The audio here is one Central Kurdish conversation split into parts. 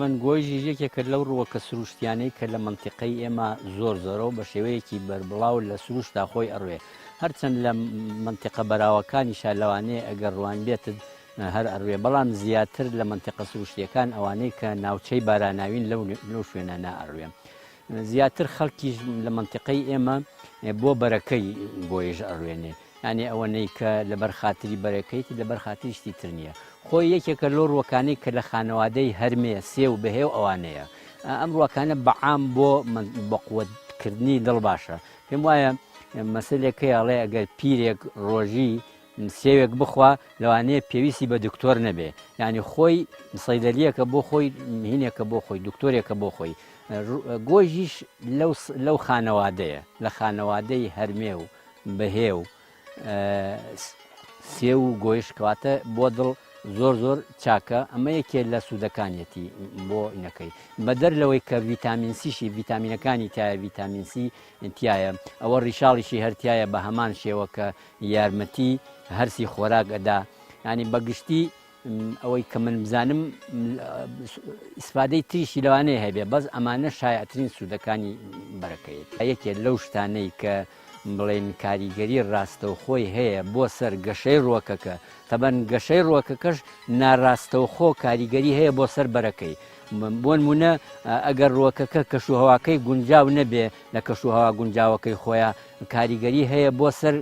طبعا گۆیژی یەکێکە لەو ڕووەکە سروشتیانەی کە لە منتیقەی ئێمە زۆر زۆرەوە بە شێوەیەکی بەربڵاو لە سروشتا خۆی ئەڕوێ هەرچەند لە منتیقە بەراوەکانیشا لەوانەیە ئەگەر ڕوان بێتت هەر ئەڕوێ بەڵام زیاتر لە منتیقە سروشتیەکان ئەوانەی کە ناوچەی باراناوین لەو شوێنە نائەڕوێ زیاتر خەڵکیش لە منتیقەی ئێمە بۆ بەرەکەی گۆیژ ئەڕوێنێ یعنی ئەوەنەی کە لەبەر خاتری بەرەکەیتی لەبەر خاتری شتی تر نییە خۆی یەکێکە لۆ ڕوەکانەی کە لە خانەوادەی هەرمێ سێ و بەهێو ئەوانەیە ئەم ڕوەکانە بەعام بۆ قووەتکردنی دڵ باشە پێم وایە مەسلێکەی ئەڵێ ئەگەر پیرێک ڕۆژی سێوێک بخوا لەوانەیە پێویستی بە دکتۆر نەبێ یعنی خۆی سەیدەلیەکە بۆ خۆی هینێکە بۆ خۆی دکتۆرێکە بۆ خۆی گۆژیش لەو خانەوادەیە لە خانەوادەی هەرمێ و بەهێ و سێ و گۆیش کەواتە بۆ دڵ زۆر زۆر چاکە ئەمە یەکێ لە سوودەکانیەتی بۆ ئینەکەی بەدەر لەوەی کە ڤیتامین سیشی ڤیتامینەکانی تایە ڤیتامین سی تایە ئەوە ڕیشاڵیشی هەرتایە بە هەمان شێوە کە یارمەتی هەرسی خۆراک ئەدا ینی بەگشتی ئەوەی کە من بزانم ئیسفادەی تریشی لەوانەیە هەبێ بەس ئەمانە شایعترین سوودەکانی بەرەکەیت یەکێ لەو شتانەی کە بڵێن کاریگەری ڕاستەوخۆی هەیە بۆ سەر گەشەی ڕووەکەکە تەبەن گەشەی ڕووەکەکەش ناڕاستەوخۆ کاریگەری هەیە بۆ سەر بەرەکەی بۆ نمونە ئەگەر ڕووەکەکە کەشوهەواکەی گونجاو نەبێ لە کەشوهەوا گونجاوەکەی خۆیان کاریگەری هەیە بۆ سەر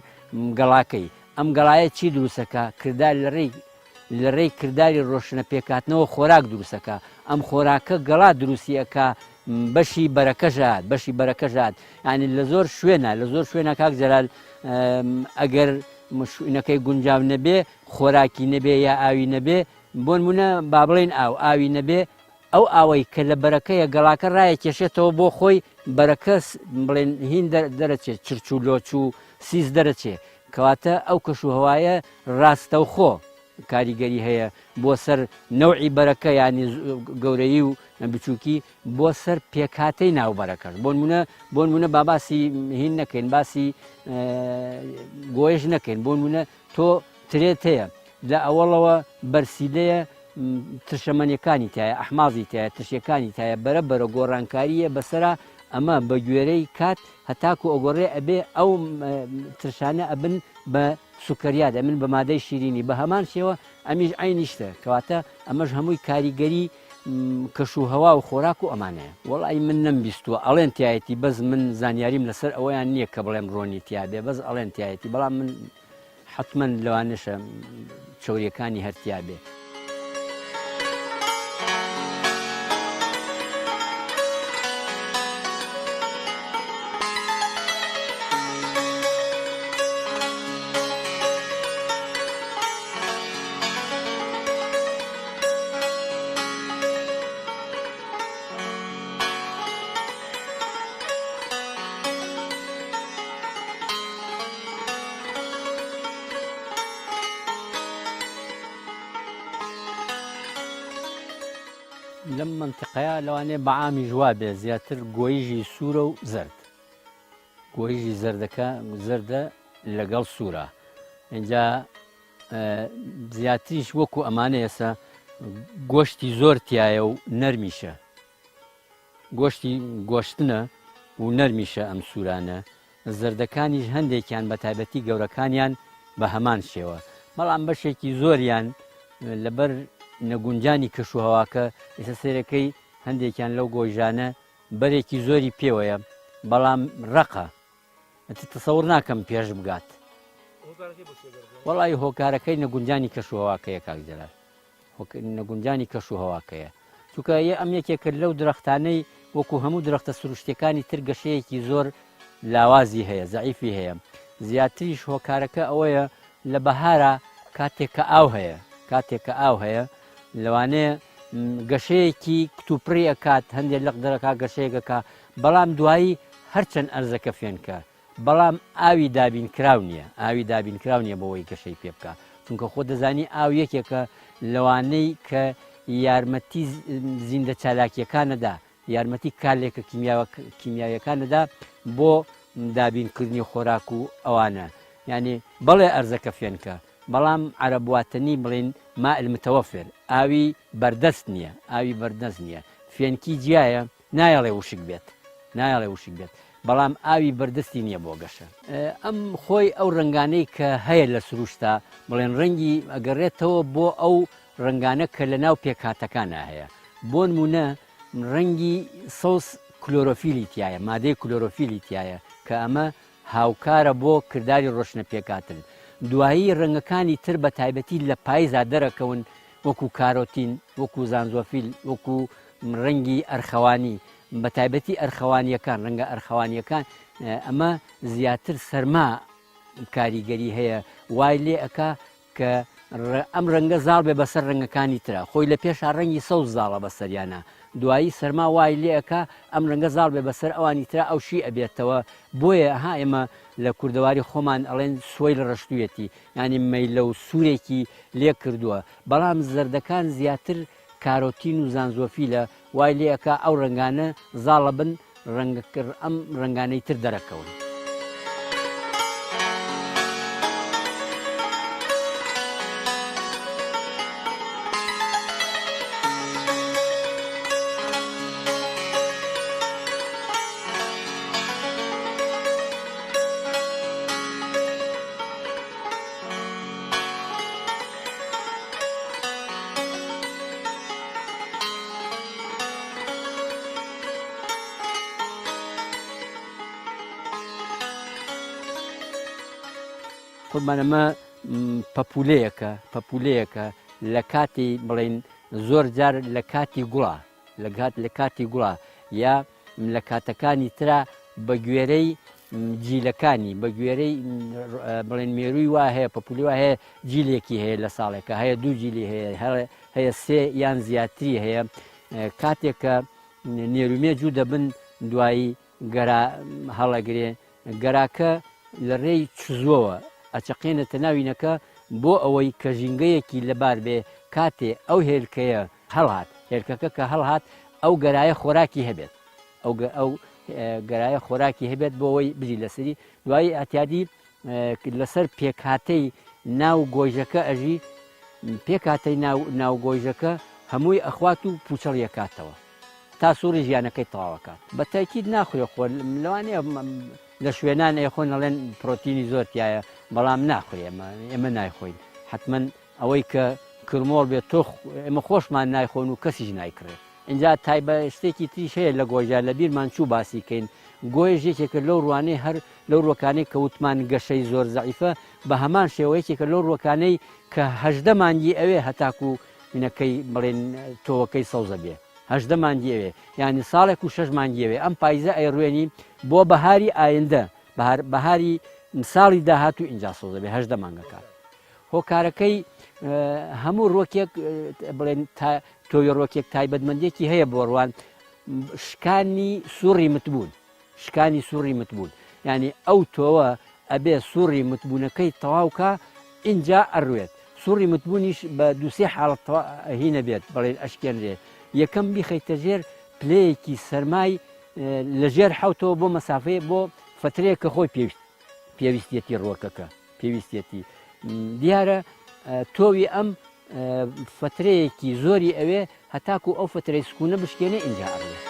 گەڵاکەی ئەم گەڵایە چی دروستەکە کردار لە ڕێی کردداری ڕۆشنە پێکاتنەوە خۆراک دروستەکە ئەم خۆراکە گەڵا دروستیەکە بەشی بەرەکەژات بەشی بەرەکەژات ینی لە زۆر شوێنە کاک جەلال ئەگەر مشوینەکەی گونجاو نەبێ خۆراکی نەبێ یا ئاوی نەبێ بۆ نمونە با بڵێن ئاوی نەبێ ئەو ئاوەی کە لە بەرەکەیە گەڵاکە ڕایە کێشێتەوە بۆ خۆی بەرەکەس بڵێن هین دەرەچێت چرچ و لۆچ و سیز دەرەچێ کەواتە ئەو کەشوهەوایە ڕاستەوخۆ کاریگەری هەیە بۆ سەر نەوعی بەرەکە ینی گەورەی و بچووکی بۆ سەر پێکهاتەی ناوبەرەکەش بۆ نمونە با باسی هین نەکەین باسی گۆیژ نەکەین بۆ نمونە تۆ ترێت هەیە لە ئەوەڵەوە بەرسیدەیە ترشەمەنیەکانی تایە ئەحمازی تایە ترشیەکانی تایە بەرە گۆڕانکاریە بەسەرا ئەمە بە گوێرەی کات هەتاکو ئۆگۆڕێ ئەبێ ئەو ترشانە ئەبن بە سوکەریات ئەمن بە مادەی شیرینی بە هەمان شێوە ئەمیش عینیشتە کەواتە ئەمەش هەمووی کاریگەری کەشوهەوا و خۆراک و ئەمانەیە وەڵی من نەمبیستووە ئەڵێن تایەتی بەس من زانیاریم لەسەر ئەوەیان نییە کە بڵێم ڕۆنی تیاابێ بەس ئەڵێن تایەتی بەڵام من حتمما لەوانشە چۆریەکانی هەرتیابێ لەم منتیقەیە لەوانەیە بەعامی ژوا بێ زیاتر گۆیژی سوورە و زرد گۆیژی زەردە لەگەڵ سوورە اینجا زیاتریش وەکو ئەمانە ئێستا گۆشتی زۆر تایە و نەرمیشە گۆشتی گۆشتنە و نەرمیشە ئەم سوورانە زەردەکانیش هەندێکیان بە تایبەتی گەورەکانیان بە هەمان شێوە بەڵام بەشێکی زۆریان لەبەر نەگونجانی کەشوهەواکە ئێستا سێرەکەی هەندێکیان لەو گۆیژانە بەرێکی زۆری پێوەیە بەڵام ڕقە تەسەوڕ ناکەم پێش بگات وەڵی هۆکارەکەی نەگونجانی کەشوهەواکەیە کاک جەلال نەگونجانی کەشوهەواکەیە چونکە ئەم یەکێکە لەو درەختانەی وەکو هەموو درەختە سروشتەکانی تر گەشەیەکی زۆر لاوازی هەیە زەعیفی هەیە زیاتریش هۆکارەکە ئەوەیە لە بەهارە کاتێک کە ئاو هەیە لەوانەیە گەشەیەکی کتوپڕی ئەکات هەندێک لەق دەرەکە گەشەیەکەکە بەڵام دوایی هەرچەند ئەرزەکە فێنکە بەڵام ئاوی دابینکراو نییە بەوەی گەشەی پێ بکە چونکە خۆ دەزانی ئاو یەکێکە لەوانەی کە یارمەتی زیندە چالاکیەکانەدا یارمەتی کالێکە کیمیاویەکانەدا بۆ دابینکردنی خۆراک و ئەوانە یعنی بەڵێ ئەرزەکە فێنکە بەڵام عەرەبواتنی بڵێن ماء المتوفر ئاوی بەردەست نییە فێنکی جیایە نایەڵێ وشک بێت بەڵام ئاوی بەردەستی نییە بۆ گەشە ئەم خۆی ئەو ڕنگانەی کە هەیە لە سروشتا بڵێن ڕەنگی ئەگەڕێتەوە بۆ ئەو ڕنگانە کە لە ناو پێکهاتەکانە هەیە بۆ نمونە ڕەنگی سەوس کلۆرۆفیلی تایە مادەی کلۆرۆفیلی تایە کە ئەمە هاوکارە بۆ کردداری ڕۆشنە پێکاتن دوایی ڕەنگەکانی تر بە تایبەتی لە پاییزا دەرەکەون وەکو کارۆتین وەکو زانزۆفیل وەکو ڕەنگی ئەرخەوانی بە تایبەتی ئەرخەوانیەکان ڕەنگە ئەرخەوانیەکان ئەمە زیاتر سەرما کاریگەری هەیە وای لێ ئەکا کە ئەم ڕەنگە زاڵ بێ بەسەر ڕەنگەکانی ترە خۆی لە پێشا ڕەنگی سەوز زاڵە بەسەریانە دوایی سەرما وای لێ ئەکا ئەم ڕەنگە زاڵ بێ بەسەر ئەوانی ترە ئەو شی ئەبێتەوە بۆیە ها ئێمە لە کوردەواری خۆمان ئەڵێن سۆی لە ڕەشتوویەتی ینی مەیلە و سوورێکی لێ کردووە بەڵام زەردەکان زیاتر کارۆتین و زانزۆفیلە وای لێ ئەکا ئەو ڕەنگانە زاڵە بن ئەم ڕەنگانەی تر دەرەکەون. قوربانەمە پەپولەیەکە لە کاتی بڵێن زۆر جار لە کاتی گوڵا یا لە کاتەکانی ترا بە گوێرەی جیلەکانی بە گوێرەی بڵێن مێرووی وا هەیە پەپولی وا هەیە جیلێکی هەیە لە ساڵێکە هەیە دوو جیلی هەیە سێ یان زیاتری هەیە کاتێککە نێرومێ جوو دەبن دوایی گەرا هەڵەگرێ گەراکە لە ڕێی چزۆوە ئەچەقێنێتە ناوینەکە بۆ ئەوەی کە ژینگەیەکی لەبار بێ کاتێ ئەو هێلکەیە هەڵهات هێلکەکە کە هەڵهات ئەو گەرایە خۆراکی هەبێت ئەو گەرایە خۆراکی هەبێت بۆ ئەوەی بژی لەسەری دوایی ئەتیادی لەسەر پێکهاتەی ناو گۆیژەکە ئەژی پێکهاتەی ناوگۆیژەکە هەمووی ئەخوات و پوچەڵیەکاتەوە تا سووری ژیانەکەی تەواوەکات بە تاکید ناخوێ خۆ لەوانەیە لە شوێنان ئەخۆن ئەڵێن پرۆتینی زۆر تایە بەڵام ناخورێ ئێمە نایخۆین حتمما ئەوەی کە کرمۆڵ بێت تۆ ئێمە خۆشمان نایخۆن و کەسیش نایکرێت اینجا تایبە شتێکی تریش هەیە لە گۆژە لە بیرمان چوو باسی کەین گۆیژێکێکە لەو ڕوانەی هەر لەو ڕۆکانەی کەوتمان گەشەی زۆر زەعیفە بە هەمان شێوەیەکێکە لەو ڕۆکانەی کە هەژدە مانگی ئەوێ هەتاکو منەکەی بڵێن تۆوەکەی سەوزە بێ هەژدە مانگی ئەوێ یعنی ساڵێک و 6 مانگی ئەوێ ئەم پایزە ئەیڕوێنی بۆ بەهاری ئایندە بەهاری ساڵی داهاتوو ئینجا سەوزە بێ هەژدە مانگەکە هۆکارەکەی هەموو ڕۆکێک بڵێن تۆوی ڕۆکێک تایبەتمەندێکی هەیە بۆ ڕوان شکانی سووری متبوون ینی ئەو تۆوە ئەبێ سووری متبوونەکەی تەواوکە ئینجا ئەڕوێت سووری متبوونیش بە دووسێ حاڵەت هینە بێت بڵێن ئەشکێنرێ یەکەم بیخەیتە ژێر پلەیەکی سەرمای لەژێر حوتەوە بۆ مەسافەیە بۆ فترەیە کە خۆی پێویستێتی ڕۆکەکە پێویستێتی دیارە تۆوی ئەم فترەیەکی زۆری ئەوێ هەتاکو ئەو فترەی سکوونە بشکێنێ ئینجا ئەڕوێت